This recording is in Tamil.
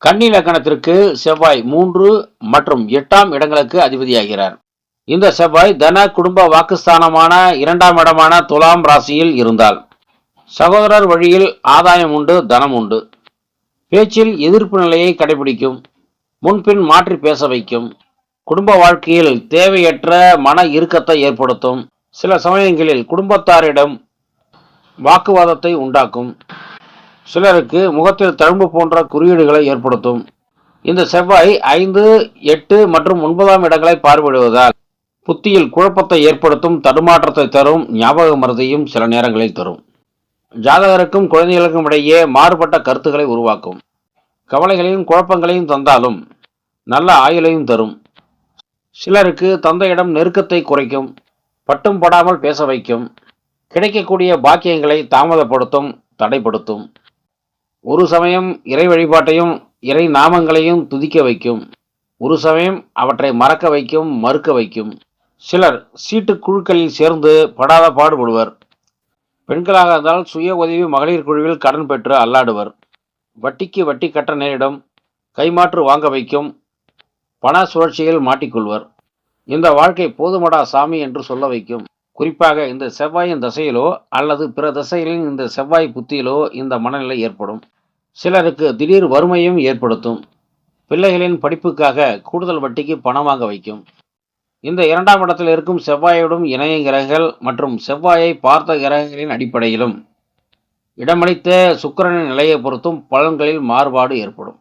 கன்னி லக்னத்திற்கு செவ்வாய் 3 மற்றும் 8ஆம் இடங்களுக்கு அதிபதியாகிறார். இந்த செவ்வாய் தன குடும்ப வாக்குஸ்தானமான 2ஆம் இடமான துலாம் ராசியில் இருந்தால் சகோதரர் வழியில் ஆதாயம் உண்டு, தனம் உண்டு. பேச்சில் எதிர்ப்பு நிலையை கடைபிடிக்கும், முன்பின் மாற்றி பேச வைக்கும். குடும்ப வாழ்க்கையில் தேவையற்ற மன இறுக்கத்தை ஏற்படுத்தும். சில சமயங்களில் குடும்பத்தாரிடம் வாக்குவாதத்தை உண்டாக்கும். சிலருக்கு முகத்தில் தழும்பு போன்ற குறியீடுகளை ஏற்படுத்தும். இந்த செவ்வாய் 5, 8 மற்றும் 9ஆம் இடங்களை பார்வையிடுவதால் புத்தியில் குழப்பத்தை ஏற்படுத்தும், தடுமாற்றத்தை தரும், ஞாபக மறதியும் சில நேரங்களில் தரும். ஜாதகருக்கும் குழந்தைகளுக்கும் இடையே மாறுபட்ட கருத்துக்களை உருவாக்கும். கவலைகளையும் குழப்பங்களையும் தந்தாலும் நல்ல ஆயுளையும் தரும். சிலருக்கு தந்தையிடம் நெருக்கத்தை குறைக்கும், பட்டும் படாமல் பேச வைக்கும். கிடைக்கக்கூடிய பாக்கியங்களை தாமதப்படுத்தும், தடைப்படுத்தும். ஒரு சமயம் இறை வழிபாட்டையும் இறை நாமங்களையும் துதிக்க வைக்கும். ஒரு சமயம் அவற்றை மறக்க வைக்கும், மறுக்க வைக்கும். சிலர் சீட்டு குழுக்களில் சேர்ந்து படாத பாடுபடுவர். பெண்களாக இருந்தால் சுய உதவி மகளிர் குழுவில் கடன் பெற்று அல்லாடுவர். வட்டிக்கு வட்டி கட்ட நேரிடம், கைமாற்று வாங்க வைக்கும், பண சுழற்சியில் மாட்டிக்கொள்வர். இந்த வாழ்க்கை போதுமடா சாமி என்று சொல்ல வைக்கும். குறிப்பாக இந்த செவ்வாயின் தசையிலோ அல்லது பிற திசைகளின் இந்த செவ்வாய் புத்தியிலோ இந்த மனநிலை ஏற்படும். சிலருக்கு திடீர் வறுமையும் ஏற்படுத்தும். பிள்ளைகளின் படிப்புக்காக கூடுதல் வட்டிக்கு பணம் வாங்க வைக்கும். இந்த 2ஆம் இடத்தில் இருக்கும் செவ்வாயோடும் இணைய கிரகங்கள் மற்றும் செவ்வாயை பார்த்த கிரகங்களின் அடிப்படையிலும் இடமளித்த சுக்கிரனின் நிலையை பொறுத்தும் பலன்களில் மாறுபாடு ஏற்படும்.